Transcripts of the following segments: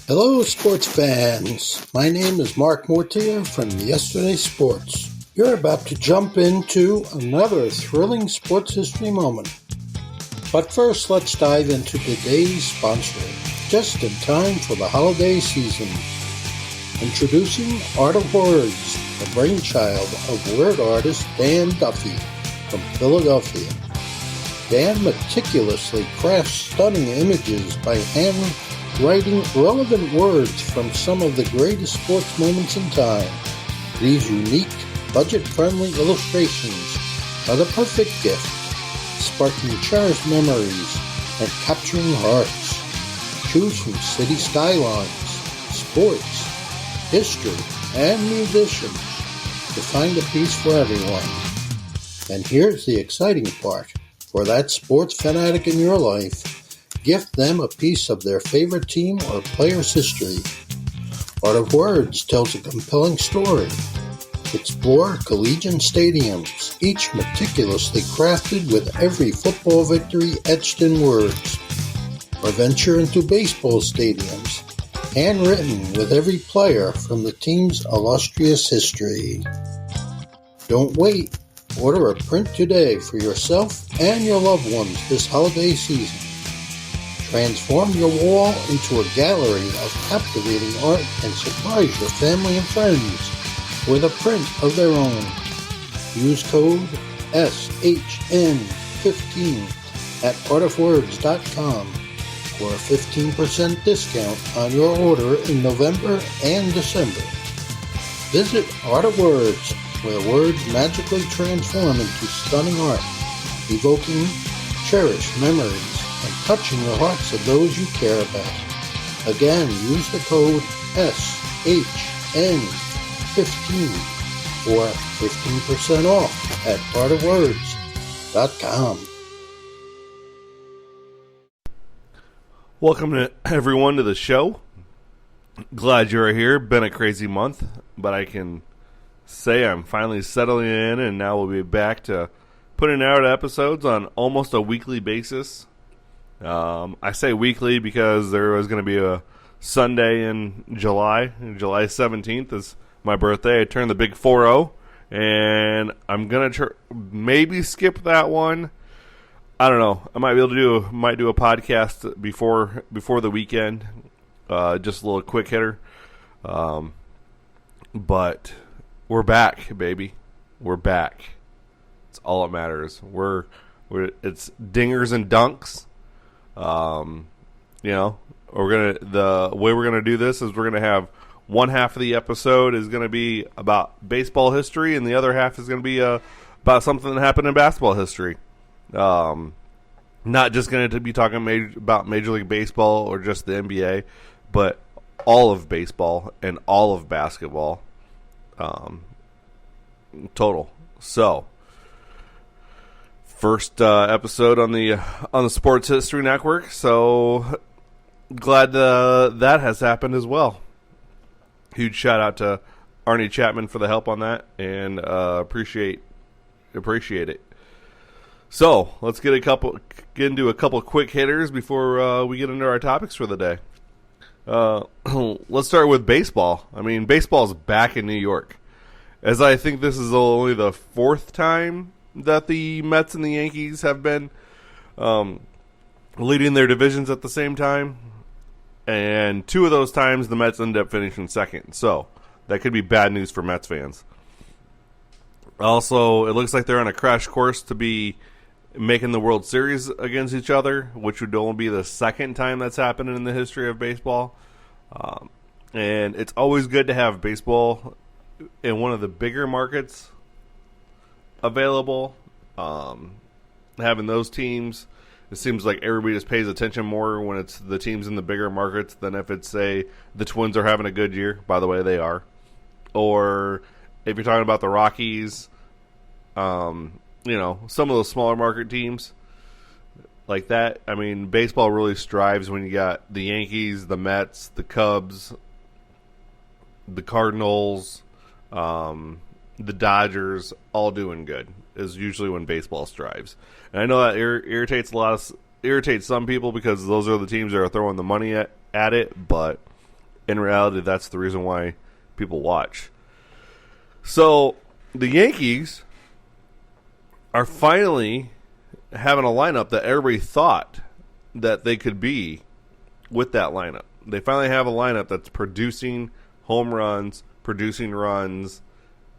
Hello, sports fans. My name is Mark Mortier from Yesterday Sports. You're about to jump into another thrilling sports history moment. But first, let's dive into today's sponsor, just in time for the holiday season. Introducing Art of Words, the brainchild of word artist Dan Duffy from Philadelphia. Dan meticulously crafts stunning images by handwriting relevant words from some of the greatest sports moments in time. These unique, budget-friendly illustrations are the perfect gift, sparking cherished memories and capturing hearts. Choose from city skylines, sports, history, and musicians to find a piece for everyone. And here's the exciting part. For that sports fanatic in your life, gift them a piece of their favorite team or player's history. Art of Words tells a compelling story. Explore collegiate stadiums, each meticulously crafted with every football victory etched in words. Or venture into baseball stadiums, handwritten with every player from the team's illustrious history. Don't wait. Order a print today for yourself and your loved ones this holiday season. Transform your wall into a gallery of captivating art and surprise your family and friends with a print of their own. Use code SHN15 at artofwords.com for a 15% discount on your order in November and December. Visit Art of Words, where words magically transform into stunning art, evoking cherished memories and touching the hearts of those you care about. Again, use the code SHN15 for 15% off at artofwords.com. Welcome to everyone to the show. Glad you're here. Been a crazy month, but I can say I'm finally settling in, and now we'll be back to putting out episodes on almost a weekly basis. I say weekly because there was going to be a Sunday in July. July 17th is my birthday. I turned the big 4-0, and I'm going to maybe skip that one. I don't know. I might be able to do a podcast before the weekend. Just a little quick hitter. But we're back, baby. We're back. It's all that matters. It's dingers and dunks. The way we're gonna do this is we're gonna have one half of the episode is gonna be about baseball history, and the other half is gonna be about something that happened in basketball history. Not just going to be talking about Major League Baseball or just the NBA, but all of baseball and all of basketball. Total. So, first episode on the Sports History Network. So glad that has happened as well. Huge shout out to Arnie Chapman for the help on that, and appreciate it. So let's get into a couple quick hitters before we get into our topics for the day. Let's start with baseball. I mean, baseball's back in New York, as I think this is only the fourth time that the Mets and the Yankees have been leading their divisions at the same time, and two of those times the Mets ended up finishing second. So that could be bad news for Mets fans. Also, it looks like they're on a crash course to be making the World Series against each other, which would only be the second time that's happened in the history of baseball. And it's always good to have baseball in one of the bigger markets available. Having those teams, it seems like everybody just pays attention more when it's the teams in the bigger markets than if it's, say, the Twins are having a good year. By the way, they are. Or if you're talking about the Rockies, some of those smaller market teams like that. I mean, baseball really strives when you got the Yankees, the Mets, the Cubs, the Cardinals, the Dodgers, all doing good. Is usually when baseball strives. And I know that irritates some people because those are the teams that are throwing the money at it, but in reality, that's the reason why people watch. So the Yankees are finally having a lineup that everybody thought that they could be with that lineup. They finally have a lineup that's producing home runs, producing runs,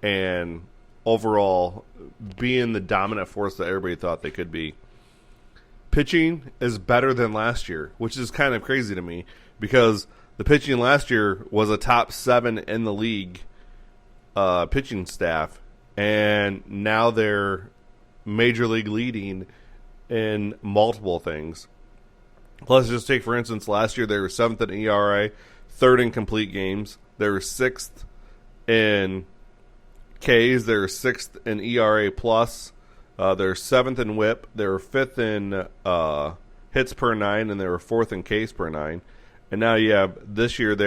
and overall being the dominant force that everybody thought they could be. Pitching is better than last year, which is kind of crazy to me because the pitching last year was a top 7 in the league pitching staff, and now they're major league leading in multiple things. Let's just take, for instance, last year they were 7th in ERA, 3rd in complete games. They were 6th in Ks. They were 6th in ERA plus. They're 7th in WHIP. They were 5th in hits per 9, and they were 4th in Ks per 9. And now you have this year they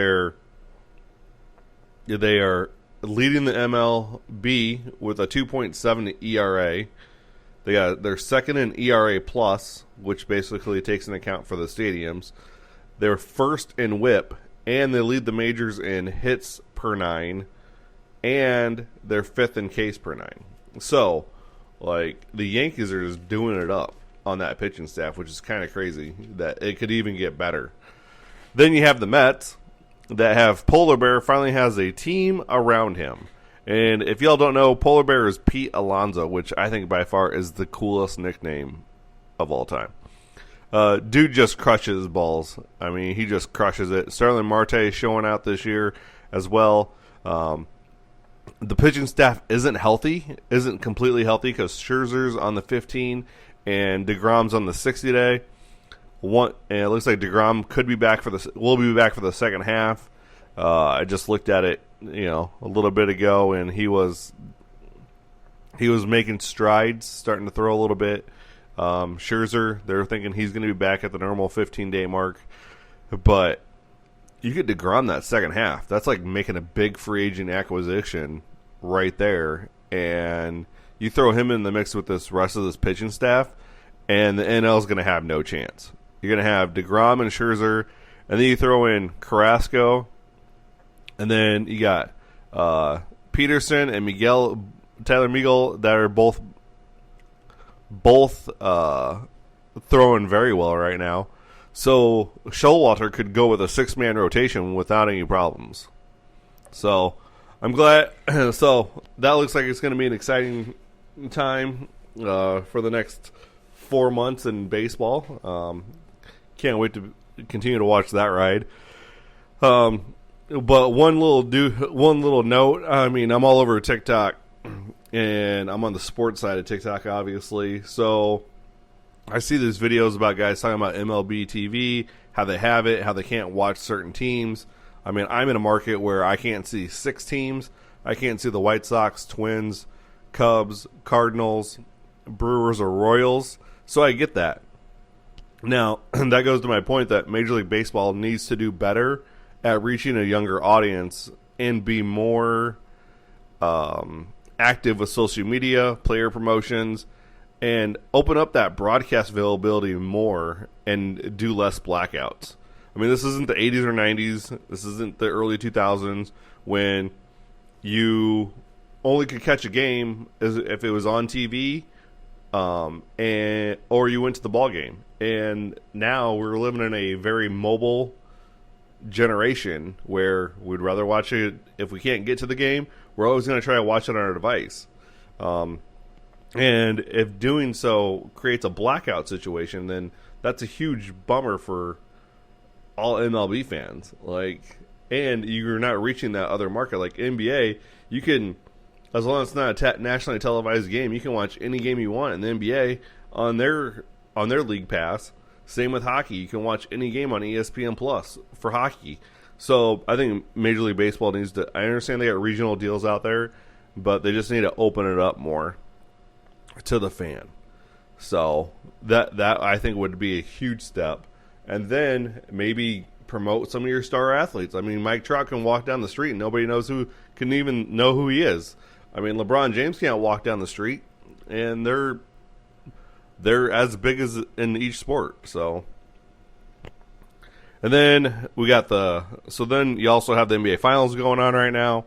are leading the MLB with a 2.7 ERA. They're 2nd in ERA plus, which basically takes into account for the stadiums. They're 1st in WHIP, and they lead the majors in hits per 9, and they're 5th in Ks per 9. So, like, the Yankees are just doing it up on that pitching staff, which is kind of crazy that it could even get better. Then you have the Mets that have Polar Bear finally has a team around him. And if y'all don't know, Polar Bear is Pete Alonso, which I think by far is the coolest nickname of all time. Dude just crushes balls. I mean, he just crushes it. Starling Marte is showing out this year as well. The pitching staff isn't completely healthy because Scherzer's on the 15 and DeGrom's on the 60 day. And it looks like DeGrom will be back for the second half. I just looked at it, a little bit ago, and he was making strides, starting to throw a little bit. Scherzer, they're thinking he's going to be back at the normal 15-day mark, but you get DeGrom that second half. That's like making a big free agent acquisition right there, and you throw him in the mix with this rest of this pitching staff, and the NL is going to have no chance. You're going to have DeGrom and Scherzer, and then you throw in Carrasco, and then you got Peterson and Tyler Miguel that are both throwing very well right now. So Showalter could go with a 6-man rotation without any problems. So I'm glad. So that looks like it's going to be an exciting time for the next 4 months in baseball. Can't wait to continue to watch that ride. But one little note. I mean, I'm all over TikTok, and I'm on the sports side of TikTok, obviously. So I see these videos about guys talking about MLB TV, how they have it, how they can't watch certain teams. I mean, I'm in a market where I can't see 6 teams. I can't see the White Sox, Twins, Cubs, Cardinals, Brewers, or Royals. So I get that. Now, that goes to my point that Major League Baseball needs to do better at reaching a younger audience and be more active with social media, player promotions, and open up that broadcast availability more and do less blackouts. I mean, this isn't the 80s or 90s. This isn't the early 2000s when you only could catch a game if it was on TV or you went to the ball game. And now we're living in a very mobile generation where we'd rather watch it. If we can't get to the game, we're always going to try to watch it on our device. And if doing so creates a blackout situation, then that's a huge bummer for all MLB fans. And you're not reaching that other market. Like NBA, you can, as long as it's not a nationally televised game, you can watch any game you want in the NBA on their league pass. Same with hockey. You can watch any game on ESPN Plus for hockey. So I think Major League Baseball needs to, I understand they got regional deals out there, but they just need to open it up more to the fan. So that I think would be a huge step. And then maybe promote some of your star athletes. I mean, Mike Trout can walk down the street and nobody can even know who he is. I mean, LeBron James can't walk down the street, and they're as big as in each sport. So, and And then we got then you also have the NBA Finals going on right now.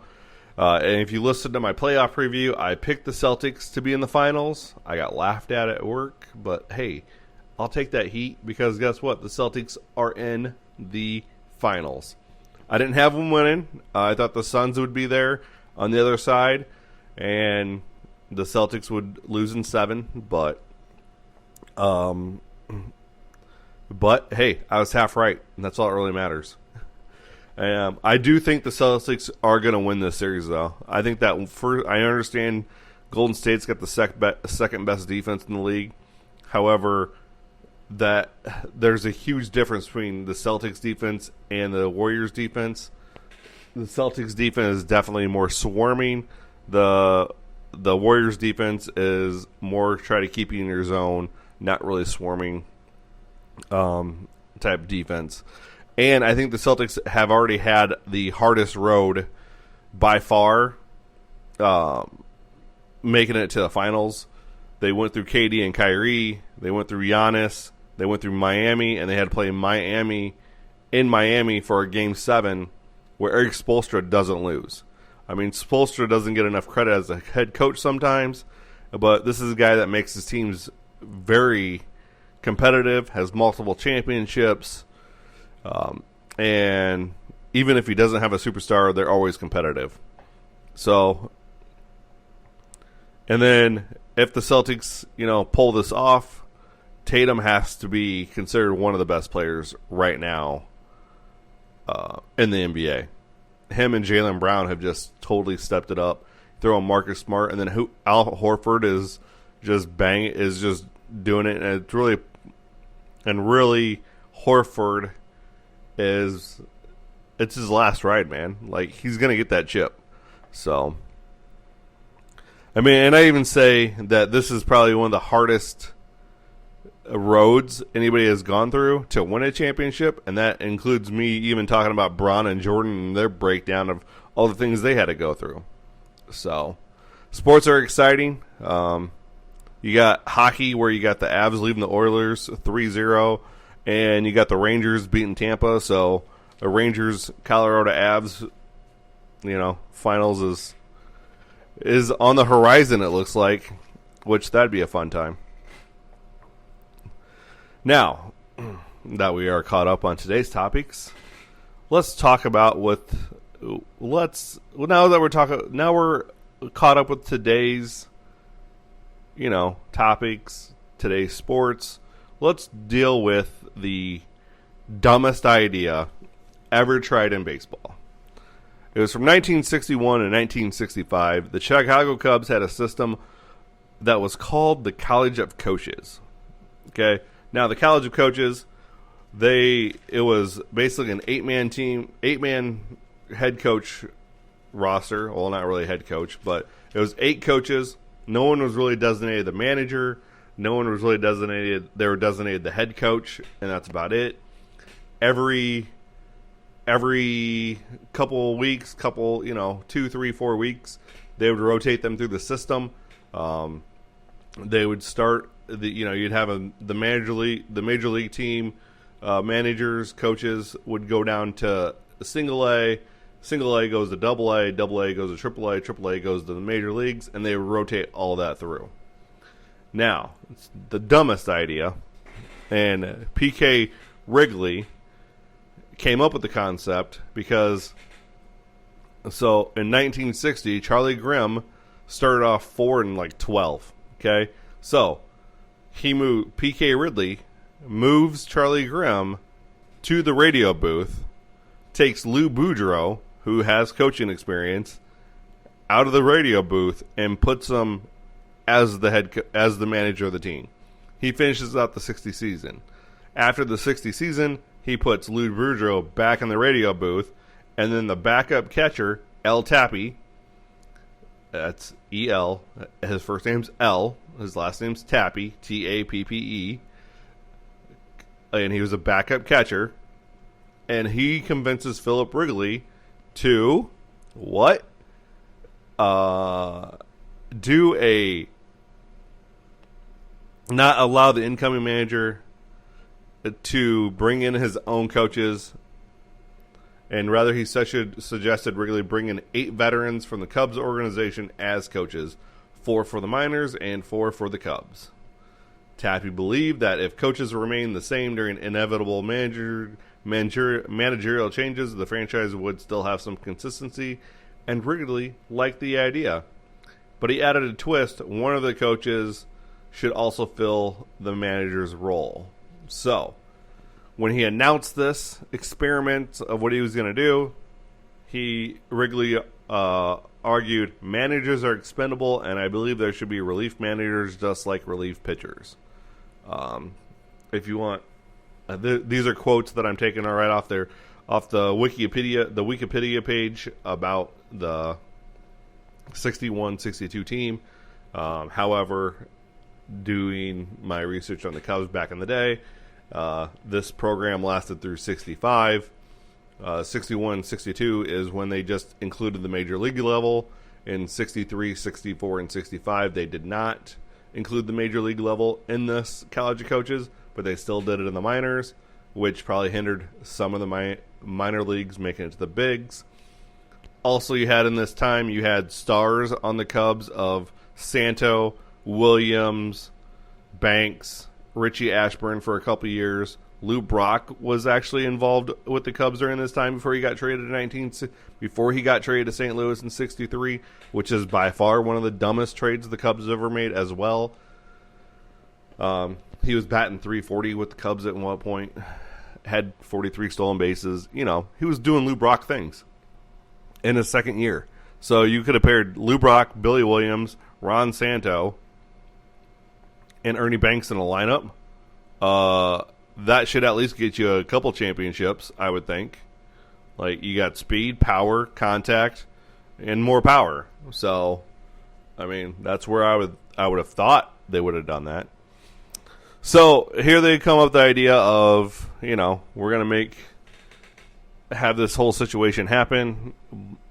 And if you listen to my playoff preview, I picked the Celtics to be in the finals. I got laughed at work, but hey, I'll take that heat because guess what? The Celtics are in the finals. I didn't have them winning. I thought the Suns would be there on the other side, and the Celtics would lose in 7. But hey, I was half right, and that's all that really matters. I do think the Celtics are going to win this series, though. I think that I understand Golden State's got the second best defense in the league. However, that there's a huge difference between the Celtics defense and the Warriors defense. The Celtics defense is definitely more swarming. The Warriors defense is more try to keep you in your zone, not really swarming type defense. And I think the Celtics have already had the hardest road by far making it to the finals. They went through KD and Kyrie. They went through Giannis. They went through Miami, and they had to play Miami for a Game 7 where Eric Spoelstra doesn't lose. I mean, Spoelstra doesn't get enough credit as a head coach sometimes, but this is a guy that makes his teams very competitive, has multiple championships, and even if he doesn't have a superstar, they're always competitive. So, and then if the Celtics, pull this off, Tatum has to be considered one of the best players right now in the NBA. Him and Jaylen Brown have just totally stepped it up. Throw in Marcus Smart, and then Al Horford is just doing it, and really Horford it's his last ride, man. Like, he's gonna get that chip. So, I mean, and I even say that this is probably one of the hardest roads anybody has gone through to win a championship, and that includes me even talking about Bron and Jordan and their breakdown of all the things they had to go through. So, sports are exciting. You got hockey where you got the Avs leaving the Oilers 3-0, and you got the Rangers beating Tampa. So the Rangers Colorado Avs, finals is on the horizon, it looks like, which that'd be a fun time. Now that we are caught up on today's topics, let's talk about now we're caught up with today's topics, today's sports. Let's deal with the dumbest idea ever tried in baseball. It was from 1961 and 1965. The Chicago Cubs had a system that was called the College of Coaches. Okay, now the College of Coaches, it was basically an 8-man head coach roster. Well, not really head coach, but it was 8 coaches. No one was really designated the manager. No one was really designated. They were designated the head coach, and that's about it. Every couple weeks, 2, 3, 4 weeks, they would rotate them through the system. They would start you'd have the major league team managers, coaches would go down to single A. Single A goes to double A goes to triple A goes to the major leagues, and they rotate all that through. Now, it's the dumbest idea, and P.K. Wrigley came up with the concept because, in 1960, Charlie Grimm started off 4-12, okay? So, P.K. Wrigley moves Charlie Grimm to the radio booth, takes Lou Boudreau, who has coaching experience, out of the radio booth and puts him as the manager of the team. He finishes out the 60 season. After the 60 season, he puts Lou Boudreau back in the radio booth, and then the backup catcher, El Tappy, that's E-L, his first name's L, his last name's Tappy, T-A-P-P-E, and he was a backup catcher, and he convinces Philip Wrigley to not allow the incoming manager to bring in his own coaches, and rather he suggested Wrigley bring in 8 veterans from the Cubs organization as coaches, 4 for the minors and 4 for the Cubs. Tappy believed that if coaches remained the same during inevitable managerial changes, the franchise would still have some consistency, and Wrigley liked the idea. But he added a twist: one of the coaches should also fill the manager's role. So, when he announced this experiment of what he was going to do, Wrigley argued managers are expendable, and I believe there should be relief managers just like relief pitchers. If you want, these are quotes that I'm taking right off the Wikipedia page about the 61-62 team. However, doing my research on the Cubs back in the day, this program lasted through 65. 61-62 is when they just included the major league level. In 63, 64, and 65, they did not include the major league level in this college of coaches, but they still did it in the minors, which probably hindered some of the minor leagues making it to the bigs. Also, you had in this time, you had stars on the Cubs of Santo, Williams, Banks, Richie Ashburn for a couple years. Lou Brock was actually involved with the Cubs during this time before he got traded to St. Louis in 63, which is by far one of the dumbest trades the Cubs ever made as well. He was batting .340 with the Cubs at one point, had 43 stolen bases. You know, he was doing Lou Brock things in his second year. So you could have paired Lou Brock, Billy Williams, Ron Santo, and Ernie Banks in a lineup. That should at least get you a couple championships, I would think. Like, you got speed, power, contact, and more power. So, I mean, that's where I would have thought they would have done that. So, here they come up with the idea of, you know, we're going to have this whole situation happen.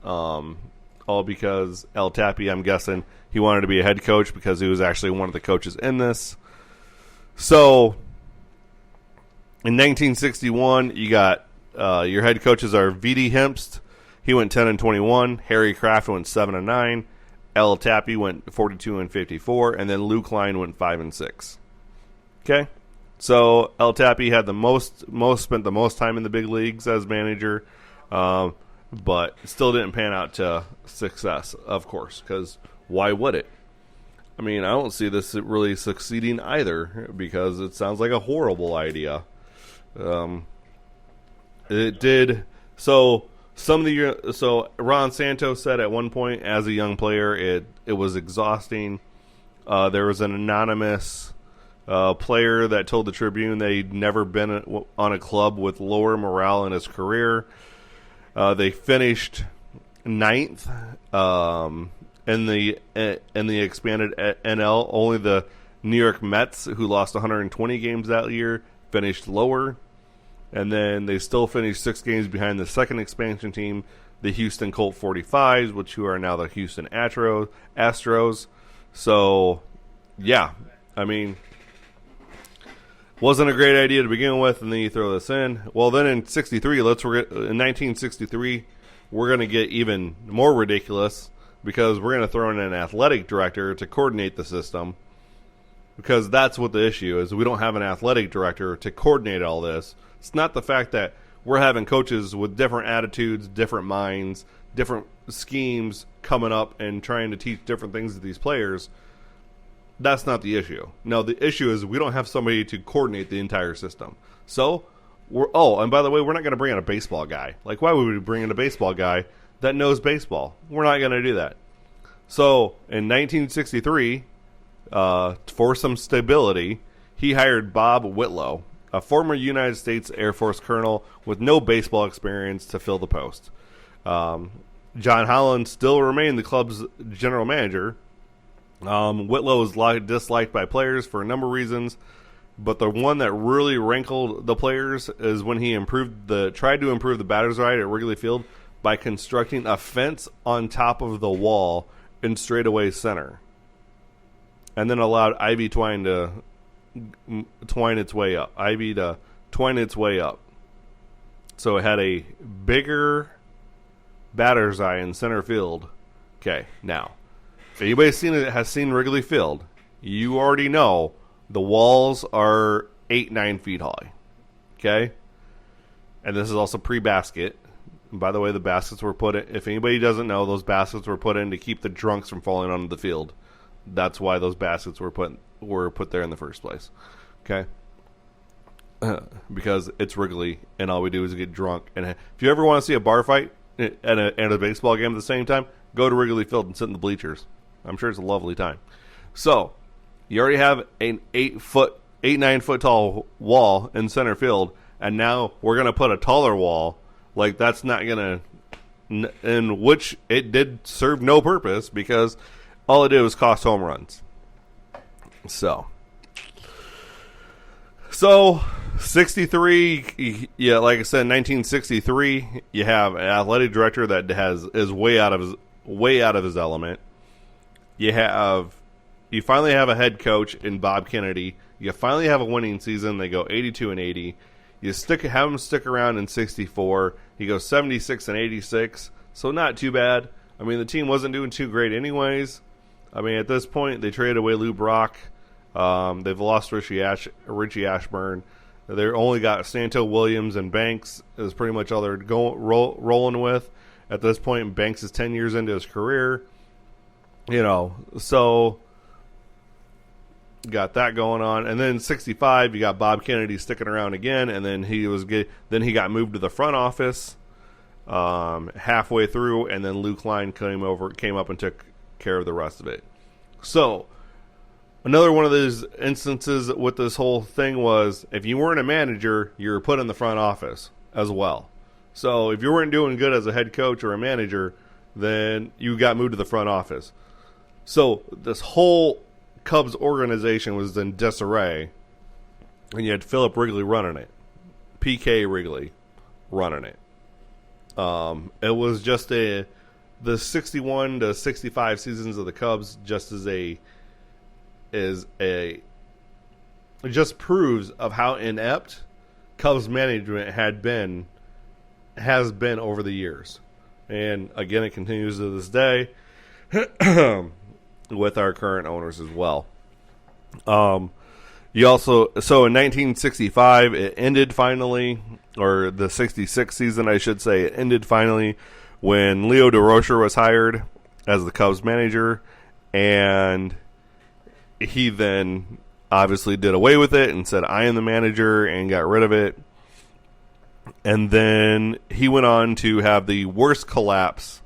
All because El Tappy, I'm guessing, he wanted to be a head coach because he was actually one of the coaches in this. So, in 1961, you got your head coaches are V.D. Hempst. He went 10-21. Harry Kraft went 7-9. El Tappy went 42-54, and then Lou Klein went 5-6. Okay, so El Tappy had spent the most time in the big leagues as manager, but still didn't pan out to success, of course, because why would it? I mean, I don't see this really succeeding either, because it sounds like a horrible idea. It did. So Ron Santos said at one point, as a young player, it was exhausting. There was an anonymous player that told the Tribune that he'd never been on a club with lower morale in his career. They finished 9th in the expanded NL. Only the New York Mets, who lost 120 games that year, finished lower. And then they still finished 6 games behind the second expansion team, the Houston Colt 45s, which who are now the Houston Astros. So, yeah, I mean, wasn't a great idea to begin with, and then you throw this in. Well, then in 1963, we're going to get even more ridiculous, because we're going to throw in an athletic director to coordinate the system, because that's what the issue is. We don't have an athletic director to coordinate all this. It's not the fact that we're having coaches with different attitudes, different minds, different schemes coming up and trying to teach different things to these players. That's not the issue. No, the issue is we don't have somebody to coordinate the entire system. So, and by the way, we're not going to bring in a baseball guy. Like, why would we bring in a baseball guy that knows baseball? We're not going to do that. So, in 1963, for some stability, he hired Bob Whitlow, a former United States Air Force colonel with no baseball experience, to fill the post. John Holland still remained the club's general manager. Whitlow was disliked by players for a number of reasons, but the one that really rankled the players is when he tried to improve the batter's right at Wrigley Field by constructing a fence on top of the wall in straightaway center, and then allowed ivy twine to twine its way up. Ivy to twine its way up. So it had a bigger batter's eye in center field. Okay, now, if anybody has seen Wrigley Field, you already know the walls are 8-9 feet high. Okay? And this is also pre-basket. And by the way, the baskets were put in, if anybody doesn't know, those baskets were put in to keep the drunks from falling onto the field. That's why those baskets were put there in the first place. Okay? Because it's Wrigley, and all we do is get drunk. And if you ever want to see a bar fight at a baseball game at the same time, go to Wrigley Field and sit in the bleachers. I'm sure it's a lovely time. So, you already have an 9 foot tall wall in center field, and now we're going to put a taller wall. Like, that's not going to, in which it did serve no purpose, because all it did was cost home runs. So 63, yeah, like I said, 1963, you have an athletic director that is way out of his element. You finally have a head coach in Bob Kennedy. You finally have a winning season. They go 82-80. You have him stick around in 64. He goes 76-86. So not too bad. I mean, the team wasn't doing too great anyways. I mean, at this point, they traded away Lou Brock. They've lost Richie Ashburn. They only got Santo Williams and Banks is pretty much all they're rolling with. At this point, Banks is 10 years into his career. So got that going on. And then 65, you got Bob Kennedy sticking around again, and then he got moved to the front office halfway through, and then Lou Klein came up and took care of the rest of it. So another one of those instances with this whole thing was, if you weren't a manager, you were put in the front office as well. So if you weren't doing good as a head coach or a manager, then you got moved to the front office. So this whole Cubs organization was in disarray, and you had Philip Wrigley running it, PK Wrigley running it. It was just the 61 to 65 seasons of the Cubs it just proves of how inept Cubs management has been over the years. And again, it continues to this day with our current owners as well. So in 1965, it ended finally, or the 66 season, I should say, it ended finally when Leo DeRocher was hired as the Cubs manager, and he then obviously did away with it and said, I am the manager, and got rid of it. And then he went on to have the worst collapse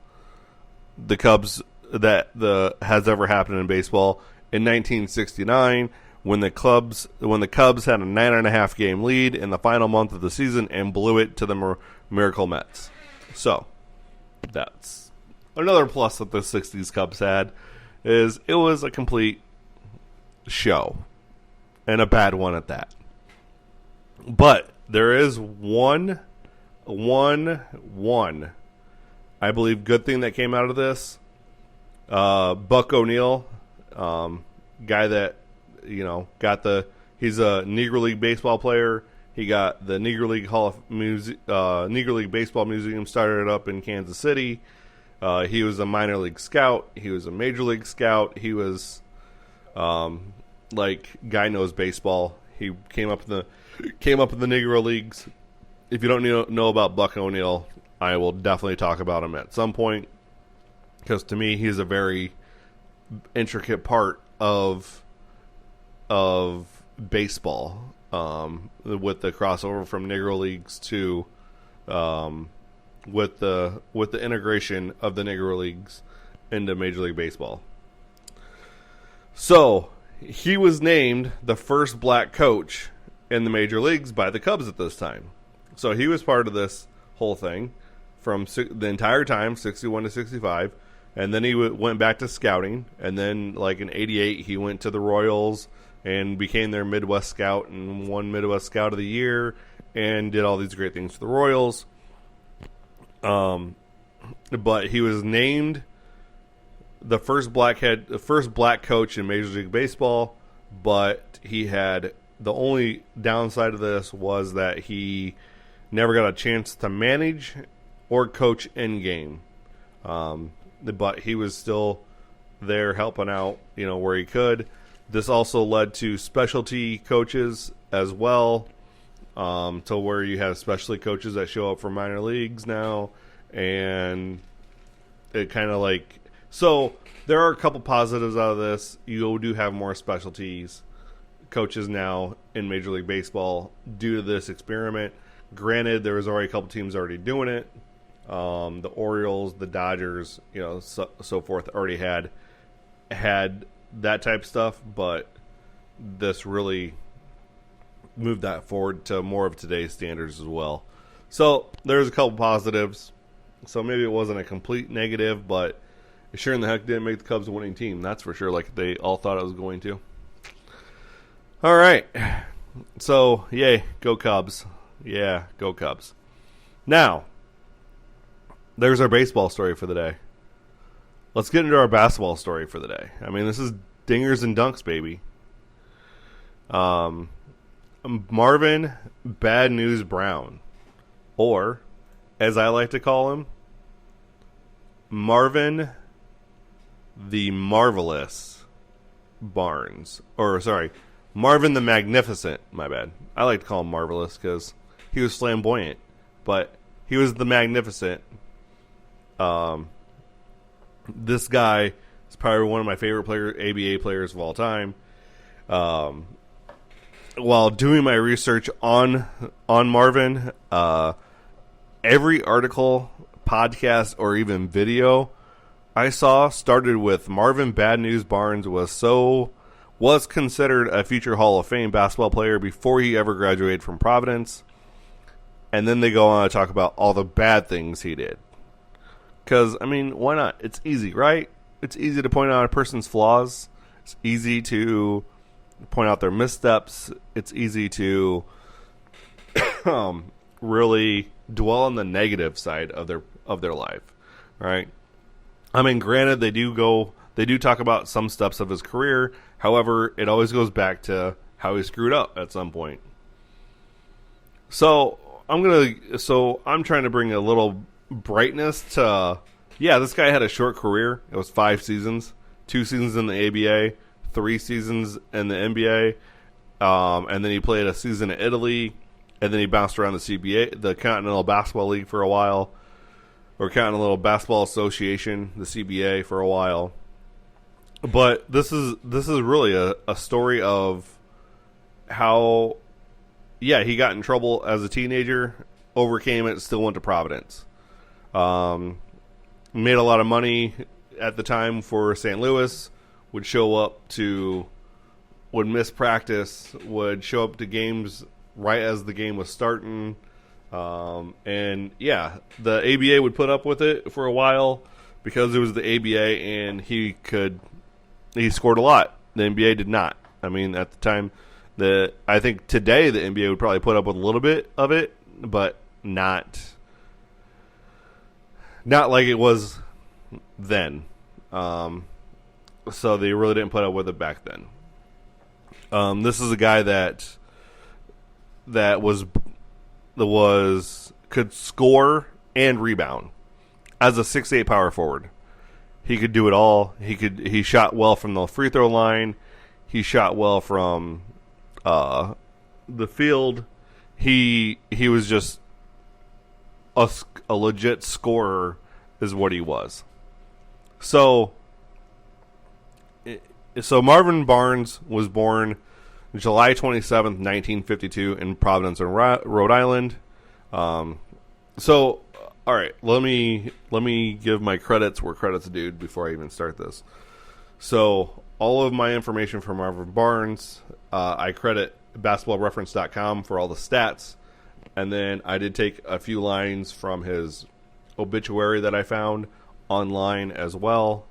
the Cubs has ever happened in baseball in 1969, when the Cubs had a 9.5 game lead in the final month of the season and blew it to the Miracle Mets. So that's another plus that the 60s Cubs had, is it was a complete show, and a bad one at that. But there is one I believe good thing that came out of this. Buck O'Neil, guy that he's a Negro League baseball player. He got the Negro League Negro League Baseball Museum started up in Kansas City. He was a minor league scout. He was a major league scout. He was guy knows baseball. He came up in the Negro Leagues. If you don't know about Buck O'Neil, I will definitely talk about him at some point, because to me he's a very intricate part of baseball, with the crossover from Negro Leagues to with the integration of the Negro Leagues into Major League Baseball. So he was named the first black coach in the major leagues by the Cubs at this time. So he was part of this whole thing from the entire time, 61 to 65. And then he went back to scouting. And then, in 88, he went to the Royals and became their Midwest Scout and won Midwest Scout of the Year and did all these great things for the Royals. But he was named the first black coach in Major League Baseball, but he had the only downside of this was that he never got a chance to manage or coach in game. But he was still there helping out, where he could. This also led to specialty coaches as well, to where you have specialty coaches that show up for minor leagues now, and it kind of like, so there are a couple positives out of this. You do have more specialties coaches now in Major League Baseball due to this experiment. Granted, there was already a couple teams already doing it. The Orioles, the Dodgers, so forth already had that type of stuff, but this really moved that forward to more of today's standards as well. So there's a couple positives. So maybe it wasn't a complete negative, but it sure in the heck didn't make the Cubs a winning team. That's for sure, like they all thought it was going to. All right. So, yay, go Cubs. Yeah, go Cubs. Now, there's our baseball story for the day. Let's get into our basketball story for the day. I mean, this is dingers and dunks, baby. Marvin Bad News Brown, or, as I like to call him, Marvin the Marvelous Barnes. Or, sorry, Marvin the Magnificent, my bad. I like to call him Marvelous because he was flamboyant, but he was the Magnificent. This guy is probably one of my favorite ABA players of all time. While doing my research on Marvin, every article, podcast, or even video I saw started with Marvin Bad News Barnes was considered a future Hall of Fame basketball player before he ever graduated from Providence. And then they go on to talk about all the bad things he did. Because, I mean, why not? It's easy, right? It's easy to point out a person's flaws. It's easy to point out their missteps. It's easy to really dwell on the negative side of their life, right? I mean, granted, they do talk about some steps of his career. However, it always goes back to how he screwed up at some point. So I'm trying to bring a little brightness to, this guy had a short career. It was 5 seasons, 2 seasons in the ABA, 3 seasons in the NBA, and then he played a season in Italy, and then he bounced around the CBA, the Continental Basketball League for a while, or Continental Basketball Association, the CBA, for a while. But this is really a story of how, he got in trouble as a teenager, overcame it, still went to Providence. Made a lot of money at the time for St. Louis, would miss practice, would show up to games right as the game was starting. The ABA would put up with it for a while because it was the ABA and he scored a lot. The NBA did not. I mean, at the time, I think today the NBA would probably put up with a little bit of it, but not like it was then. So they really didn't put up with it back then. This is a guy that could score and rebound as a 6'8" power forward. He could do it all. He shot well from the free throw line. He shot well from the field. He was just a legit scorer is what he was. So Marvin Barnes was born July 27th, 1952 in Providence, Rhode Island. All right, let me give my credits where credit's due before I even start this. So all of my information for Marvin Barnes, I credit basketballreference.com for all the stats. And then I did take a few lines from his obituary that I found online as well,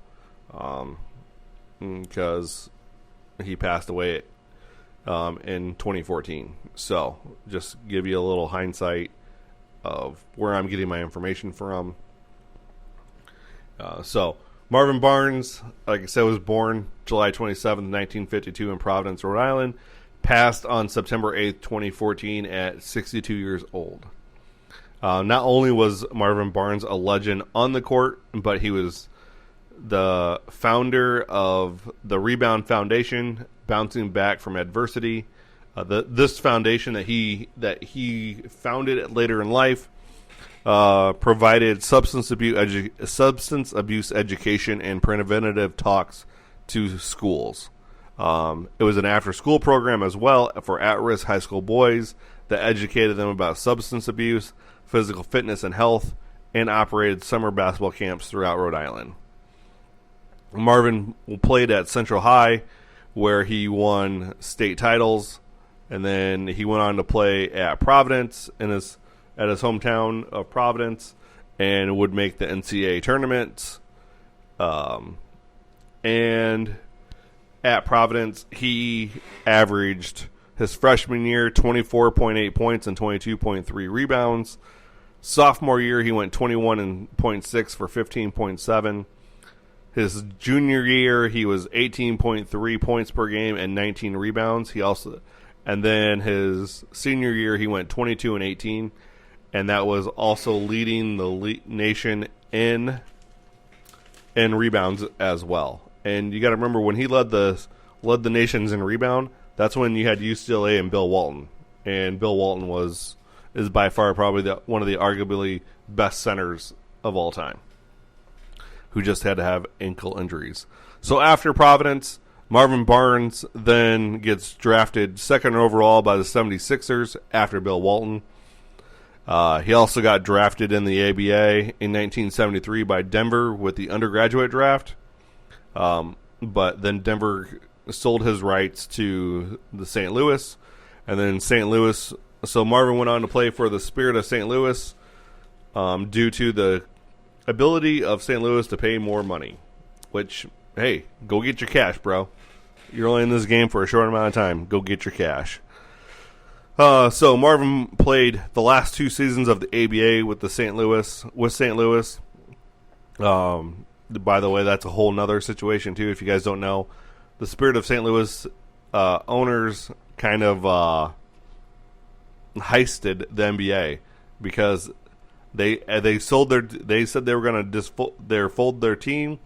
because he passed away in 2014. So just give you a little hindsight of where I'm getting my information from. So Marvin Barnes, like I said, was born July 27th, 1952 in Providence, Rhode Island. passed on September 8th, 2014 at 62 years old. Not only was Marvin Barnes a legend on the court, but he was the founder of the Rebound Foundation, Bouncing Back from Adversity. This foundation that he founded later in life provided substance abuse education and preventative talks to schools. It was an after-school program as well for at-risk high school boys that educated them about substance abuse, physical fitness, and health, and operated summer basketball camps throughout Rhode Island. Marvin played at Central High, where he won state titles, and then he went on to play at Providence at his hometown of Providence, and would make the NCAA tournaments. And at Providence, he averaged his freshman year 24.8 points and 22.3 rebounds. Sophomore year, he went 21.6 for 15.7. His junior year, he was 18.3 points per game and 19 rebounds. And then his senior year, he went 22 and 18, and that was also leading the nation in rebounds as well. And you got to remember, when he led the nations in rebound, that's when you had UCLA and Bill Walton, and Bill Walton is by far probably one of the arguably best centers of all time, who just had to have ankle injuries. So after Providence, Marvin Barnes then gets drafted second overall by the 76ers after Bill Walton. He also got drafted in the ABA in 1973 by Denver with the undergraduate draft. But then Denver sold his rights to the St. Louis. And then St. Louis, so Marvin went on to play for the Spirit of St. Louis due to the ability of St. Louis to pay more money. Which, hey, go get your cash, bro. You're only in this game for a short amount of time. Go get your cash. So Marvin played the last two seasons of the ABA with St. Louis. By the way, that's a whole nother situation too. If you guys don't know, the Spirit of St. Louis owners kind of heisted the NBA because they said they were going to fold their team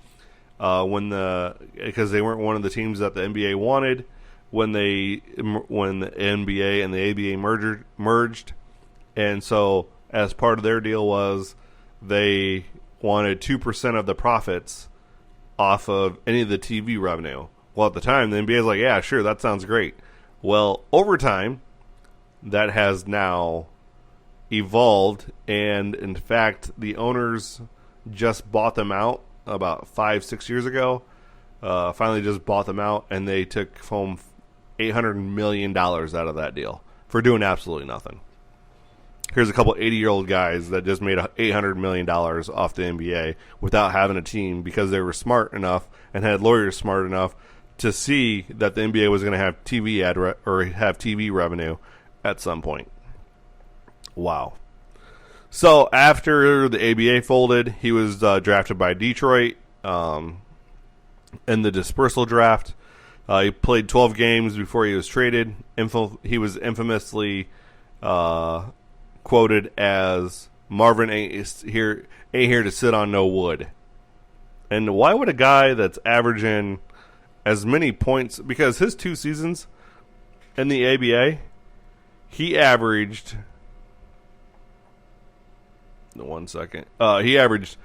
because they weren't one of the teams that the NBA wanted when the NBA and the ABA merged, and so as part of their deal was they wanted 2% of the profits off of any of the TV revenue. Well, at the time, the NBA was like, yeah, sure, that sounds great. Well, over time, that has now evolved, and in fact, the owners just bought them out about 5-6 years ago. Finally just bought them out, and they took home $800 million out of that deal for doing absolutely nothing. Here's a couple 80-year-old guys that just made $800 million off the NBA without having a team because they were smart enough and had lawyers smart enough to see that the NBA was going to have TV revenue at some point. Wow. So after the ABA folded, he was drafted by Detroit in the dispersal draft. He played 12 games before he was traded. He was infamously quoted as Marvin ain't here to sit on no wood. And why would a guy that's averaging as many points, because his 2 seasons in the ABA, he averaged he averaged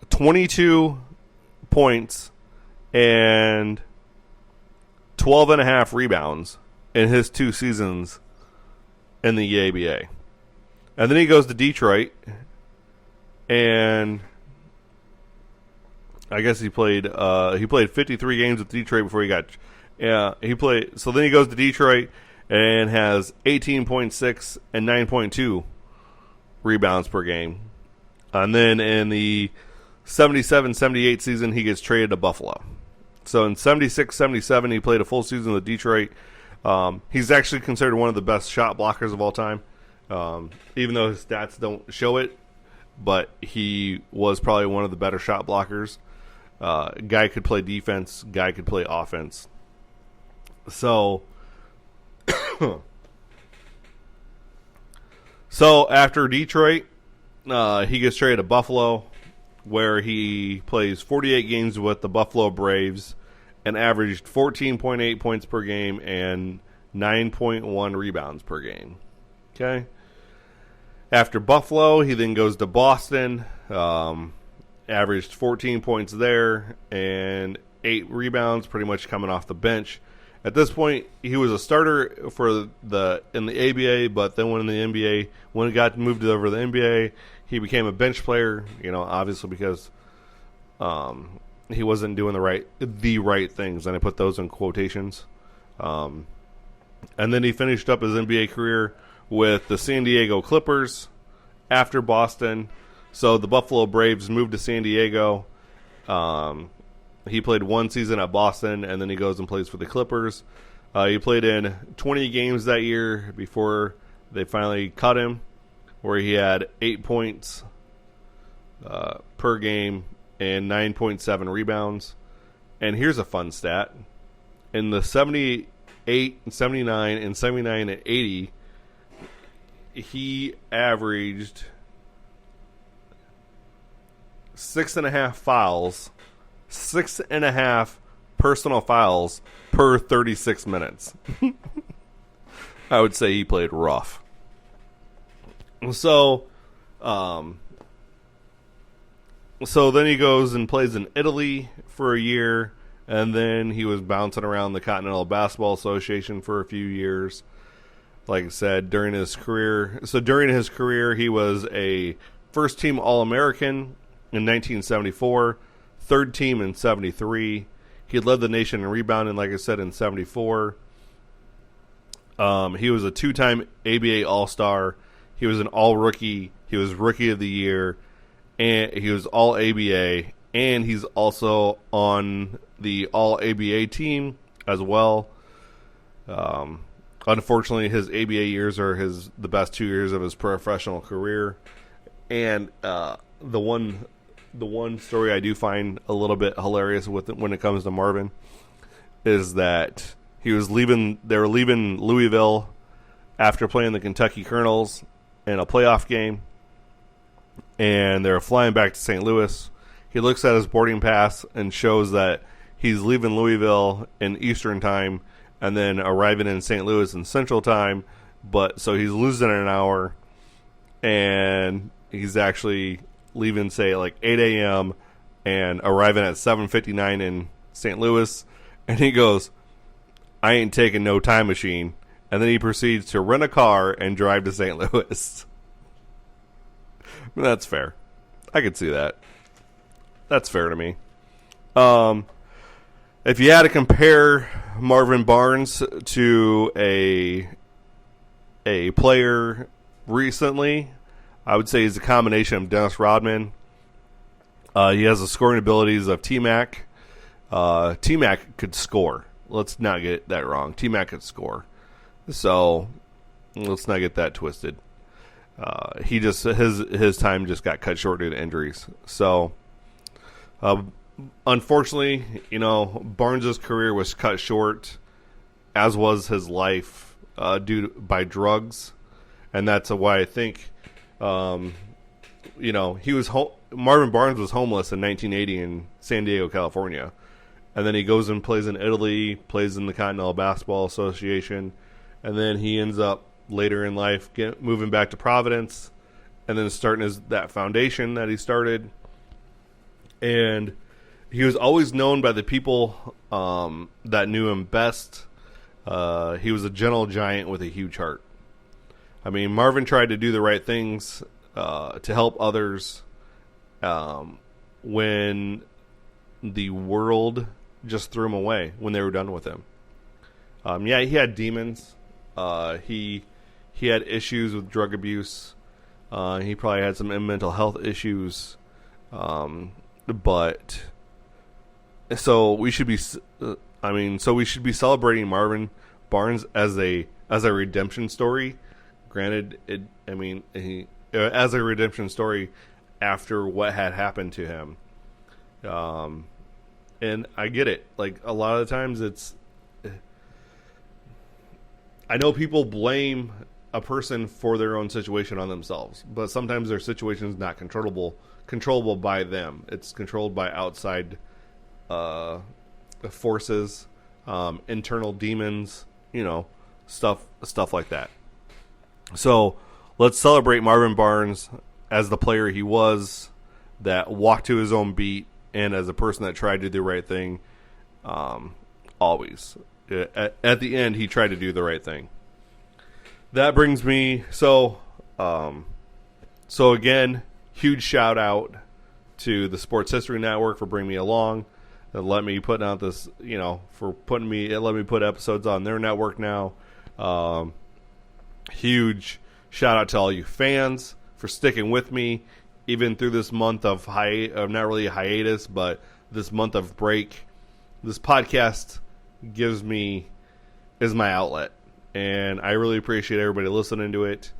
22 points and 12.5 rebounds in his 2 seasons in the ABA. And then he goes to Detroit, and I guess he played 53 games with Detroit before he got so then he goes to Detroit and has 18.6 and 9.2 rebounds per game. And then in the 77-78 season, he gets traded to Buffalo. So in 76-77, he played a full season with Detroit. He's actually considered one of the best shot blockers of all time, even though his stats don't show it. But he was probably one of the better shot blockers. Guy could play defense. Guy could play offense. So, so after Detroit, he gets traded to Buffalo, where he plays 48 games with the Buffalo Braves and averaged 14.8 points per game and 9.1 rebounds per game. Okay. After Buffalo, he then goes to Boston, averaged 14 points there and 8 rebounds, pretty much coming off the bench. At this point, he was a starter in the ABA, but then when he got moved over to the NBA, he became a bench player. Obviously because he wasn't doing the right things, and I put those in quotations. And then he finished up his NBA career with the San Diego Clippers after Boston. So the Buffalo Braves moved to San Diego. He played one season at Boston, and then he goes and plays for the Clippers. He played in 20 games that year before they finally cut him, where he had 8 points per game and 9.7 rebounds. And here's a fun stat. In the 78, 79, and 79 and 80, he averaged 6.5 fouls, 6.5 personal fouls per 36 minutes. I would say he played rough. So then he goes and plays in Italy for a year, and then he was bouncing around the Continental Basketball Association for a few years. Like I said, during his career. So during his career, he was a first-team All-American in 1974, third team in 73. He led the nation in rebounding, like I said, in 74. He was a two-time ABA All-Star. He was an All-Rookie. He was Rookie of the Year. And he was All-ABA. And he's also on the All-ABA team as well. Unfortunately, his ABA years are the best 2 years of his professional career. And the one story I do find a little bit hilarious with it when it comes to Marvin is that they were leaving Louisville after playing the Kentucky Colonels in a playoff game, and they're flying back to St. Louis. He looks at his boarding pass and shows that he's leaving Louisville in Eastern time and then arriving in St. Louis in Central time, so he's losing an hour, and he's actually leaving, say, like 8 a.m. and arriving at 7:59 in St. Louis, and he goes, "I ain't taking no time machine," and then he proceeds to rent a car and drive to St. Louis. That's fair. I could see that. That's fair to me. If you had to compare Marvin Barnes to a player recently, I would say he's a combination of Dennis Rodman. He has the scoring abilities of T-Mac. T-Mac could score. Let's not get that wrong. T-Mac could score. So let's not get that twisted. His time just got cut short due to injuries. So unfortunately, Barnes' career was cut short, as was his life by drugs, and that's why I think Marvin Barnes was homeless in 1980 in San Diego, California. And then he goes and plays in Italy, plays in the Continental Basketball Association, and then he ends up later in life moving back to Providence and then starting that foundation that he started. And he was always known by the people that knew him best. He was a gentle giant with a huge heart. I mean, Marvin tried to do the right things to help others when the world just threw him away when they were done with him. He had demons. He had issues with drug abuse. He probably had some mental health issues. But so we should be celebrating Marvin Barnes as a redemption story. Granted, as a redemption story after what had happened to him. And I get it. Like, a lot of the times I know people blame a person for their own situation on themselves, but sometimes their situation is not controllable by them. It's controlled by outside forces, internal demons, stuff like that. So let's celebrate Marvin Barnes as the player he was, that walked to his own beat, and as a person that tried to do the right thing. Always at the end, he tried to do the right thing. That brings me so again, huge shout out to the Sports History Network for bringing me along and let me put out this, let me put episodes on their network now. Huge shout out to all you fans for sticking with me even through this month of not really a hiatus, but this month of break. This podcast is my outlet, and I really appreciate everybody listening to it.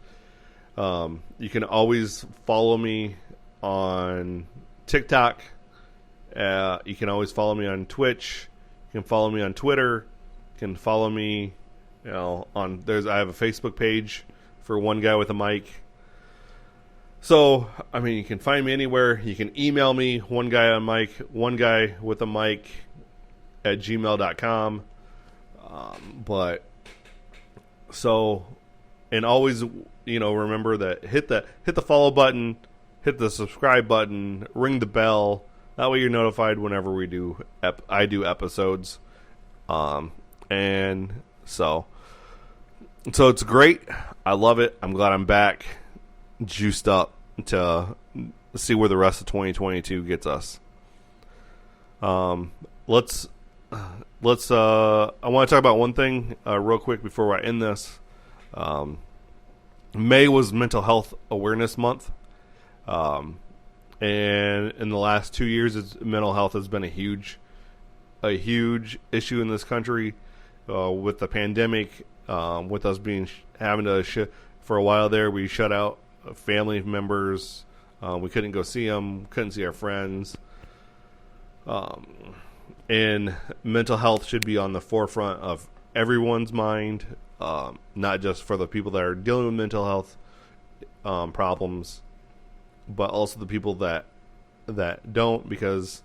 You can always follow me on TikTok. You can always follow me on Twitch. You can follow me on Twitter. You can follow me, I have a Facebook page for One Guy with a Mic. So, you can find me anywhere. You can email me, one guy with a mic at gmail.com. And always, remember that hit the follow button, hit the subscribe button, ring the bell. That way you're notified whenever I do episodes. And so it's great. I love it. I'm glad I'm back, juiced up to see where the rest of 2022 gets us. I want to talk about one thing real quick before I end this. May was Mental Health Awareness Month. And in the last 2 years, mental health has been a huge issue in this country, with the pandemic, with us having to for a while there, we shut out family members. We couldn't go see them, couldn't see our friends. And mental health should be on the forefront of everyone's mind, not just for the people that are dealing with mental health problems, but also the people that don't, because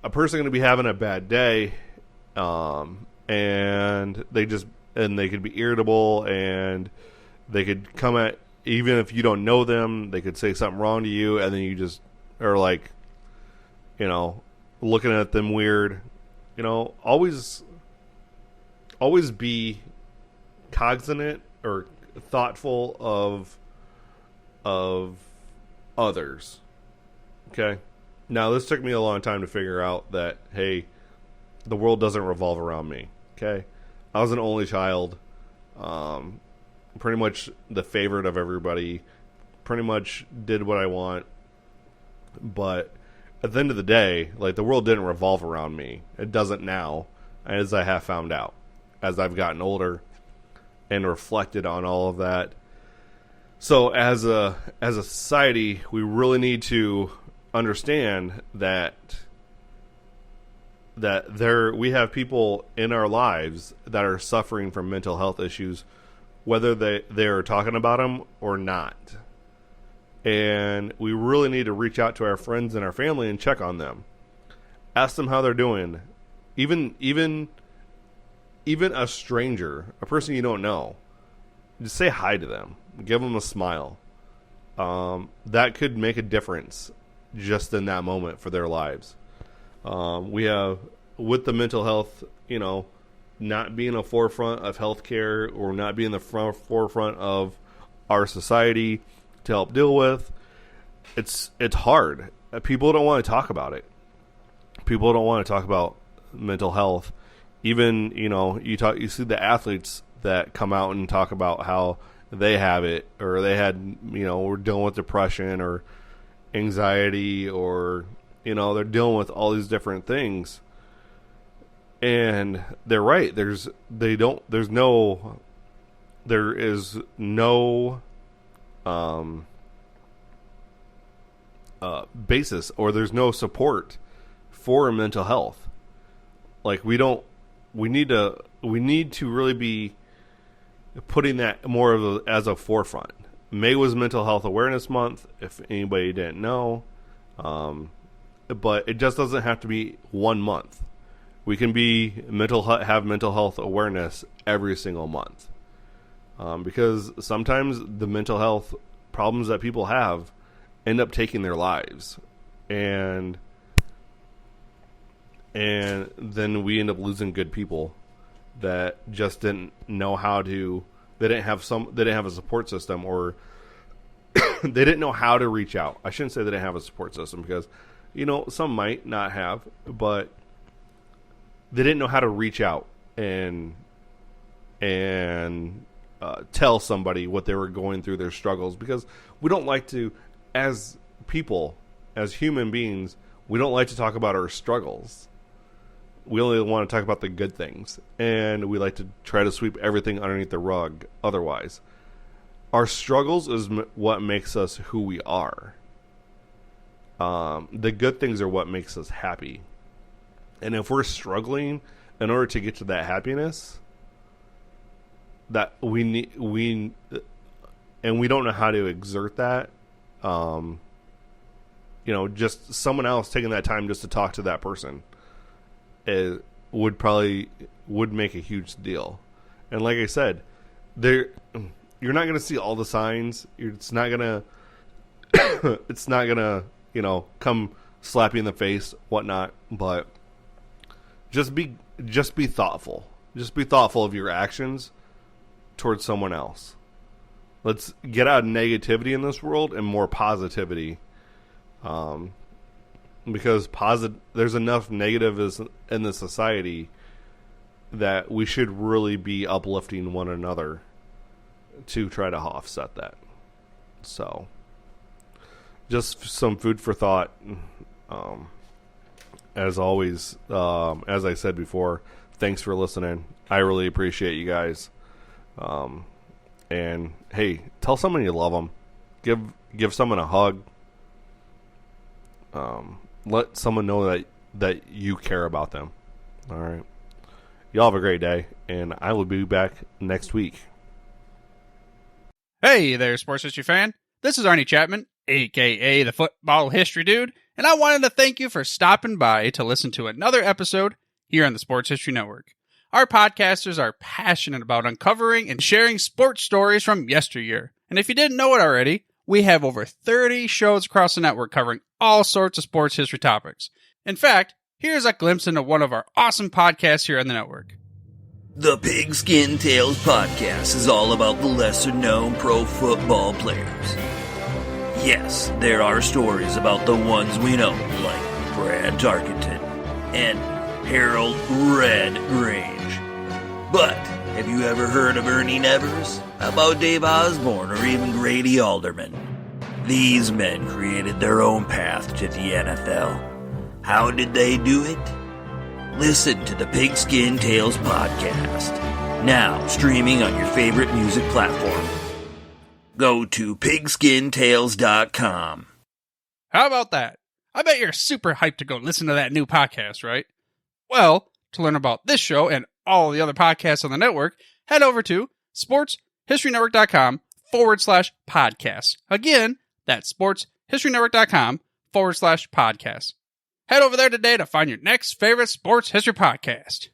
a person going to be having a bad day, and they could be irritable, and they could come at, even if you don't know them, they could say something wrong to you, and then you just are like, looking at them weird. Always be cognizant or thoughtful of others. Okay? Now, this took me a long time to figure out that, hey, the world doesn't revolve around me. Okay? I was an only child. Pretty much the favorite of everybody. Pretty much did what I want. But at the end of the day, the world didn't revolve around me. It doesn't now, as I have found out, as I've gotten older and reflected on all of that. So as a society, we really need to understand that we have people in our lives that are suffering from mental health issues, whether they're talking about them or not. And we really need to reach out to our friends and our family and check on them. Ask them how they're doing. Even a stranger, a person you don't know, just say hi to them. Give them a smile. That could make a difference just in that moment for their lives. We have, with the mental health, not being a forefront of healthcare, or not being the forefront of our society to help deal with. It's hard. People don't want to talk about it. People don't want to talk about mental health. Even, you see the athletes that come out and talk about how they have it, or they had, were dealing with depression or anxiety, or, they're dealing with all these different things. And they're right. There is no basis, or there's no support for mental health. We need to really be putting that more as a forefront. May was Mental Health Awareness Month, if anybody didn't know. But it just doesn't have to be 1 month. We can have mental health awareness every single month. Because sometimes the mental health problems that people have end up taking their lives. And then we end up losing good people that just didn't know how to. They didn't have a support system, or they didn't know how to reach out. I shouldn't say they didn't have a support system, because some might not have, but they didn't know how to reach out and tell somebody what they were going through, their struggles, because we don't like to, as people, as human beings, we don't like to talk about our struggles. We only want to talk about the good things, and we like to try to sweep everything underneath the rug otherwise. Our struggles is what makes us who we are. The good things are what makes us happy. And if we're struggling in order to get to that happiness, that we and we don't know how to exert that, just someone else taking that time just to talk to that person would make a huge deal. And like I said, you're not going to see all the signs. It's not gonna come slap you in the face, whatnot. But just be thoughtful. Just be thoughtful of your actions towards someone else. Let's get out of negativity in this world and more positivity. Because there's enough negatives in the society that we should really be uplifting one another to try to offset that. So, just some food for thought. As always, as I said before, thanks for listening. I really appreciate you guys. And hey, tell someone you love them. Give someone a hug. Let someone know that you care about them. All right. Y'all have a great day, and I will be back next week. Hey there, sports history fan. This is Arnie Chapman, a.k.a. the Football History Dude, and I wanted to thank you for stopping by to listen to another episode here on the Sports History Network. Our podcasters are passionate about uncovering and sharing sports stories from yesteryear. And if you didn't know it already, we have over 30 shows across the network covering all sorts of sports history topics. In fact, here's a glimpse into one of our awesome podcasts here on the network. The Pigskin Tales podcast is all about the lesser-known pro football players. Yes, there are stories about the ones we know, like Brad Tarkenton and Harold Red Grange. But have you ever heard of Ernie Nevers? How about Dave Osborne or even Grady Alderman? These men created their own path to the NFL. How did they do it? Listen to the Pigskin Tales podcast, now streaming on your favorite music platform. Go to pigskintales.com. How about that? I bet you're super hyped to go listen to that new podcast, right? Well, to learn about this show and all the other podcasts on the network, head over to sportshistorynetwork.com/podcast. Again, that's sportshistorynetwork.com/podcast. Head over there today to find your next favorite sports history podcast.